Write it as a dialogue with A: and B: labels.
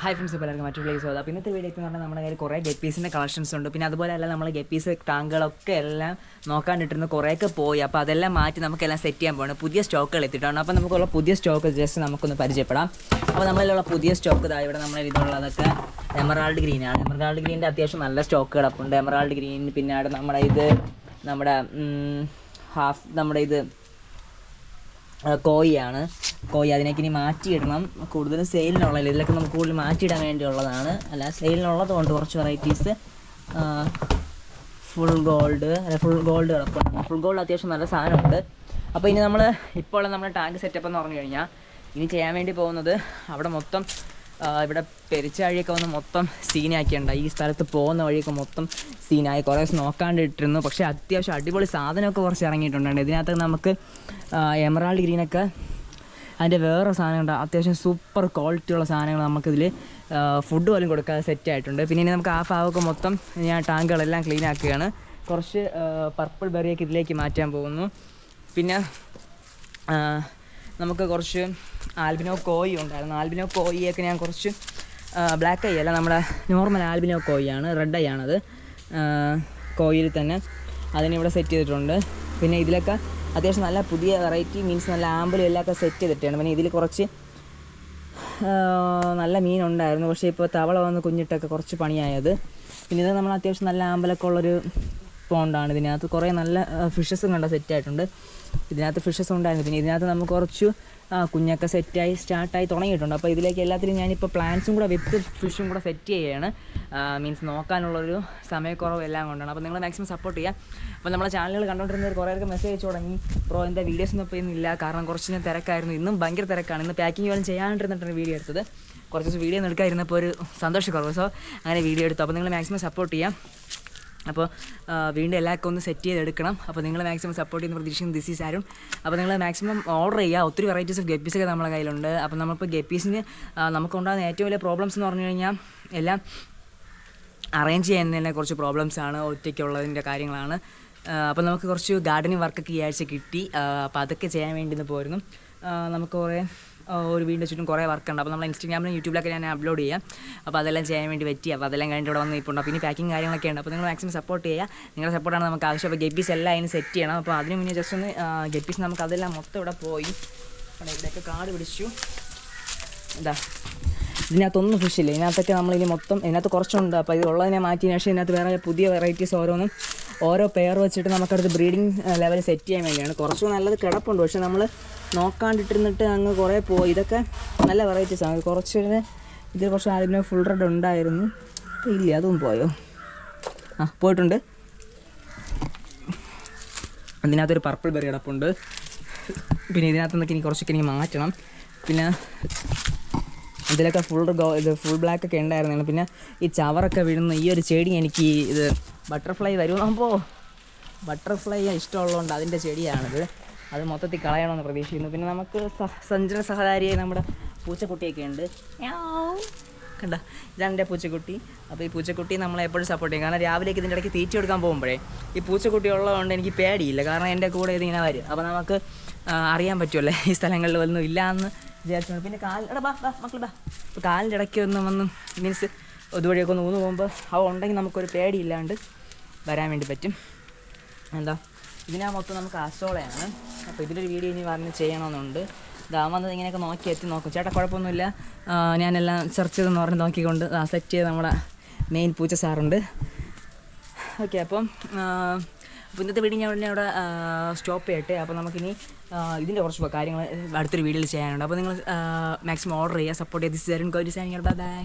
A: Hi friends, ഇപ്പോൾ എല്ലാവർക്കും മറ്റൊരു പ്ലേസ് അപ്പോൾ ഇന്നത്തെ വീഡിയോ എന്ന് പറഞ്ഞാൽ നമ്മുടെ കയ്യിൽ കുറേ ഗപ്പീസിൻ്റെ കളക്ഷൻസ് ഉണ്ട്. പിന്നെ അതുപോലെ അല്ല നമ്മൾ ഗപ്പീസ് ടാങ്കുകളൊക്കെ എല്ലാം നോക്കാണ്ടിട്ടിരുന്ന കുറേയൊക്കെ പോയി. അപ്പോൾ അതെല്ലാം മാറ്റി നമുക്കെല്ലാം സെറ്റ് ചെയ്യാൻ പോകണം. പുതിയ സ്റ്റോക്കുകൾ എത്തിയിട്ടാണ്. അപ്പോൾ നമുക്കുള്ള പുതിയ സ്റ്റോക്ക് ജസ്റ്റ് നമുക്കൊന്ന് പരിചയപ്പെടാം. അപ്പോൾ നമ്മളിലുള്ള പുതിയ സ്റ്റോക്ക് ഇതാ ഇവിടെ നമ്മളെ ഇതുള്ളതൊക്കെ എമറാൾഡ് ഗ്രീനാണ്. എമറാൾഡ് ഗ്രീനിൻ്റെ അത്യാവശ്യം നല്ല സ്റ്റോക്ക് കിടപ്പുണ്ട്. എമറാൾഡ് ഗ്രീൻ പിന്നെ നമ്മുടെ ഇത് കോയി അതിനേക്ക് ഇനി മാറ്റിയിടണം. കൂടുതലും സെയിലിനുള്ളതില്ല, ഇതിലൊക്കെ നമുക്ക് കൂടുതൽ മാറ്റിയിടാൻ വേണ്ടിയുള്ളതാണ്. അല്ല, സെയിലിനുള്ളതുകൊണ്ട് കുറച്ച് വെറൈറ്റീസ് ഫുൾ ഗോൾഡ് കിടപ്പുണ്ട്. ഫുൾ ഗോൾഡ് അത്യാവശ്യം നല്ല സാധനമുണ്ട്. അപ്പോൾ ഇനി നമ്മൾ ഇപ്പോൾ നമ്മുടെ ടാങ്ക് സെറ്റപ്പ് എന്ന് പറഞ്ഞു കഴിഞ്ഞാൽ ഇനി ചെയ്യാൻ വേണ്ടി പോകുന്നത് അവിടെ മൊത്തം ഇവിടെ പെരിച്ചാഴിയൊക്കെ വന്ന് മൊത്തം സീനാക്കിയുണ്ട്. ഈ സ്ഥലത്ത് പോകുന്ന വഴിയൊക്കെ മൊത്തം സീനായി. കുറേ ദിവസം നോക്കാണ്ടിട്ടിരുന്നു. പക്ഷേ അത്യാവശ്യം അടിപൊളി സാധനമൊക്കെ കുറച്ച് ഇറങ്ങിയിട്ടുണ്ട്. ഇതിനകത്ത് നമുക്ക് എമറാൾഡ് ഗ്രീനൊക്കെ അതിൻ്റെ വേറെ സാധനങ്ങളുണ്ട്. അത്യാവശ്യം സൂപ്പർ ക്വാളിറ്റിയുള്ള സാധനങ്ങൾ നമുക്കിതിൽ ഫുഡ് പോലും കൊടുക്കാതെ സെറ്റായിട്ടുണ്ട്. പിന്നെ ഇനി നമുക്ക് ആ ഭാഗമൊക്കെ മൊത്തം ഞാൻ ടാങ്കുകളെല്ലാം ക്ലീൻ ആക്കുകയാണ്. കുറച്ച് പർപ്പിൾ ബെറിയൊക്കെ ഇതിലേക്ക് മാറ്റാൻ പോകുന്നു. പിന്നെ നമുക്ക് കുറച്ച് ആൽബിനോ കോയി ഉണ്ടായിരുന്നു. ആൽബിനോ കോയിയൊക്കെ ഞാൻ കുറച്ച് ബ്ലാക്ക് ഐ അല്ല, നമ്മുടെ നോർമൽ ആൽബിനോ കോയിയാണ്, റെഡ് ഐ ആണത്. കോയിൽ തന്നെ അതിനിവിടെ സെറ്റ് ചെയ്തിട്ടുണ്ട്. പിന്നെ ഇതിലൊക്കെ അത്യാവശ്യം നല്ല പുതിയ വെറൈറ്റി മീൻസ് നല്ല ആമ്പലും എല്ലാമൊക്കെ സെറ്റ് ചെയ്തിട്ടാണ്. പിന്നെ ഇതിൽ കുറച്ച് നല്ല മീനുണ്ടായിരുന്നു. പക്ഷേ ഇപ്പോൾ തവള വന്ന് കുഞ്ഞിട്ടൊക്കെ കുറച്ച് പണിയായത്. പിന്നെ ഇത് നമ്മൾ അത്യാവശ്യം നല്ല ആമ്പലൊക്കെ ഉള്ളൊരു പോണ്ടാണ്. ഇതിനകത്ത് കുറേ നല്ല ഫിഷസും കണ്ട സെറ്റായിട്ടുണ്ട്. ഇതിനകത്ത് ഫിഷസ് ഉണ്ടായിരുന്നു. പിന്നെ ഇതിനകത്ത് നമുക്ക് കുറച്ച് കുഞ്ഞൊക്കെ സ്റ്റാർട്ടായി തുടങ്ങിയിട്ടുണ്ട്. അപ്പോൾ ഇതിലേക്ക് എല്ലാത്തിലും ഞാനിപ്പോൾ പ്ലാന്റ്സും കൂടെ വിത്ത് ഫിഷും കൂടെ സെറ്റ് ചെയ്യുകയാണ്. മീൻസ് നോക്കാനുള്ളൊരു സമയക്കുറവ് എല്ലാം കൊണ്ടാണ്. അപ്പോൾ നിങ്ങൾ മാക്സിമം സപ്പോർട്ട് ചെയ്യുക. അപ്പോൾ നമ്മളെ ചാനലുകൾ കണ്ടുകൊണ്ടിരുന്നവർ കുറേയൊക്കെ മെസ്സേജ് അയച്ചു തുടങ്ങി. എൻ്റെ വീഡിയോസൊന്നും ഇപ്പോൾ ഇന്നില്ല, കാരണം കുറച്ച് ഞാൻ തിരക്കായിരുന്നു. ഇന്നും ഭയങ്കര തിരക്കാണ്. ഇന്ന് പാക്കിംഗ് പോലും ചെയ്യാണ്ടിരുന്നിട്ടാണ് വീഡിയോ എടുത്തത്. കുറച്ച് ദിവസം വീഡിയോ ഒന്നും എടുക്കാതിരുന്നപ്പോൾ ഒരു സന്തോഷക്കുറവ്. സോ അങ്ങനെ വീഡിയോ എടുത്തു. അപ്പോൾ നിങ്ങൾ മാക്സിമം സപ്പോർട്ട് ചെയ്യാം. അപ്പോൾ വീണ്ടും എല്ലാവർക്കും ഒന്ന് സെറ്റ് ചെയ്തെടുക്കണം. അപ്പോൾ നിങ്ങൾ മാക്സിമം സപ്പോർട്ട് ചെയ്യുന്ന പ്രതീക്ഷിക്കുന്നു. ദിസ് ഈസ് ആരും. അപ്പോൾ നിങ്ങൾ മാക്സിമം ഓർഡർ ചെയ്യുക. ഒത്തിരി വെറൈറ്റീസ് ഓഫ് ഗപ്പീസൊക്കെ നമ്മുടെ കയ്യിലുണ്ട്. അപ്പോൾ നമ്മളിപ്പോൾ ഗപ്പീസിന് നമുക്കുണ്ടാകുന്ന ഏറ്റവും വലിയ പ്രോബ്ലംസ് എന്ന് പറഞ്ഞു കഴിഞ്ഞാൽ എല്ലാം അറേഞ്ച് ചെയ്യുന്നതിനെ കുറച്ച് പ്രോബ്ലംസാണ്, ഒറ്റയ്ക്കുള്ളതിൻ്റെ കാര്യങ്ങളാണ്. അപ്പോൾ നമുക്ക് കുറച്ച് ഗാർഡനിങ് വർക്കൊക്കെ ഈ ആഴ്ച കിട്ടി. അപ്പോൾ അതൊക്കെ ചെയ്യാൻ വേണ്ടി ഇന്ന് പോയിരുന്നു. നമുക്ക് കുറേ ഒരു വീടിൻ്റെ ചുറ്റും കുറേ വർക്കുണ്ട്. അപ്പോൾ നമ്മൾ ഇൻസ്റ്റാഗ്രാമിലും യൂട്യൂബിലൊക്കെ ഞാൻ അപ്ലോഡ് ചെയ്യാം. അപ്പോൾ അതെല്ലാം ചെയ്യാൻ വേണ്ടി പറ്റി. അപ്പോൾ അതെല്ലാം കഴിഞ്ഞിട്ട് ഇവിടെ വന്ന് ഇപ്പോൾ ഉണ്ട്. പിന്നെ പാക്കിംഗ് കാര്യങ്ങളൊക്കെ ഉണ്ട്. അപ്പോൾ നിങ്ങൾ മാക്സിമം സപ്പോർട്ട് ചെയ്യുക. നിങ്ങളുടെ സപ്പോർട്ടാണ് നമുക്ക് ആവശ്യം. അപ്പോൾ ഗപ്പീസ് എല്ലാം അതിന് സെറ്റ് ചെയ്യണം. അപ്പോൾ അതിന് മുന്നേ ജസ്റ്റ് ഒന്ന് ഗപ്പീസ് നമുക്ക് അതെല്ലാം മൊത്തം ഇവിടെ പോയി ഇവിടെയൊക്കെ കാട് പിടിച്ചു. എന്താ ഇതിനകത്തൊന്നും ഫിഷില്ല. ഇതിനകത്തൊക്കെ നമ്മളിനി മൊത്തം ഇതിനകത്ത് കുറച്ചുണ്ട്. അപ്പോൾ ഇത് ഉള്ളതിനെ മാറ്റിയതിന് ശേഷം ഇതിനകത്ത് വേറെ പുതിയ വെറൈറ്റീസ് ഓരോ പെയർ വെച്ചിട്ട് നമുക്കടുത്ത് ബ്രീഡിങ് ലെവൽ സെറ്റ് ചെയ്യാൻ വേണ്ടിയാണ്. കുറച്ച് നല്ലത് കിടപ്പുണ്ട്. പക്ഷേ നമ്മൾ നോക്കാണ്ടിട്ടിരുന്നിട്ട് അങ്ങ് കുറേ പോയി. ഇതൊക്കെ നല്ല വെറൈറ്റീസാണ്. ഇതിൽ കുറച്ച് ആൽബിനോ ഫുൾ റെഡ് ഉണ്ടായിരുന്നു. ഇല്ല, അതും പോയോ? പോയിട്ടുണ്ട്. അതിനകത്തൊരു പർപ്പിൾ ബെറി കിടപ്പുണ്ട്. പിന്നെ ഇതിനകത്ത് നിന്നൊക്കെ എനിക്ക് മാറ്റണം. പിന്നെ ഇതിലൊക്കെ ഫുൾ ബ്ലാക്ക് ഒക്കെ ഉണ്ടായിരുന്നു. പിന്നെ ഈ ചവറൊക്കെ വീഴുന്ന ഈ ഒരു ചെടി എനിക്ക് ഇത് ബട്ടർഫ്ലൈ വരുമ്പോൾ ബട്ടർഫ്ലൈ ഇഷ്ടമുള്ളതുകൊണ്ട് അതിൻ്റെ ചെടിയാണിത്. അത് മൊത്തത്തിൽ കളയണമെന്ന് പ്രതീക്ഷിക്കുന്നു. പിന്നെ നമുക്ക് സഞ്ചര സഹകാരിയായി നമ്മുടെ പൂച്ചക്കുട്ടിയൊക്കെ ഉണ്ട്. കണ്ട, ഇതാണ് എൻ്റെ പൂച്ചക്കുട്ടി. അപ്പോൾ ഈ പൂച്ചക്കുട്ടി നമ്മളെ എപ്പോഴും സപ്പോർട്ട് ചെയ്യും. കാരണം രാവിലേക്ക് ഇതിൻ്റെ ഇടയ്ക്ക് തീറ്റ കൊടുക്കാൻ പോകുമ്പോഴേ ഈ പൂച്ചക്കുട്ടി ഉള്ളതുകൊണ്ട് എനിക്ക് പേടിയില്ല. കാരണം എൻ്റെ കൂടെ ഇതിങ്ങനെ വരും. അപ്പോൾ നമുക്ക് അറിയാൻ പറ്റുമല്ലേ ഈ സ്ഥലങ്ങളിൽ ഒന്നും ഇല്ല എന്ന് വിചാരിച്ചു. പിന്നെ മക്കൾ ഇപ്പോൾ കാലിൻ്റെ ഇടയ്ക്ക് വന്ന് മീൻസ് ഇതുവഴിയൊക്കെ ഒന്ന് പോകുമ്പോൾ ഉണ്ടെങ്കിൽ നമുക്കൊരു പേടിയില്ലാണ്ട് വരാൻ വേണ്ടി പറ്റും. എന്താ ഇതിനകത്ത് നമുക്ക് അസോളയാണ്. അപ്പോൾ ഇതിലൊരു വീഡിയോ ഇനി ചെയ്യണമെന്നുണ്ട്. വന്നത് ഇങ്ങനെയൊക്കെ നോക്കും. ചേട്ടാ കുഴപ്പമൊന്നുമില്ല, ഞാനെല്ലാം സെർച്ച് ചെയ്തെന്ന് പറഞ്ഞ് നോക്കിക്കൊണ്ട് സെറ്റ് ചെയ്ത് നമ്മുടെ മെയിൻ പൂച്ച സാറുണ്ട്. ഓക്കെ, അപ്പോൾ ഇന്നത്തെ വീഡിയോ ഞാൻ ഇവിടെ സ്റ്റോപ്പ് ചെയ്യട്ടെ. അപ്പോൾ നമുക്കിനി ഇതിൻ്റെ കുറച്ച് കാര്യങ്ങൾ അടുത്തൊരു വീഡിയോയിൽ ചെയ്യാനുണ്ട്. അപ്പോൾ നിങ്ങൾ മാക്സിമം ഓർഡർ ചെയ്യുക, സപ്പോർട്ട് ചെയ്യുക. ദിസ് ഇസ് അരുൺ കോരി സൈനിങ് ഔട്ട്. ബൈ.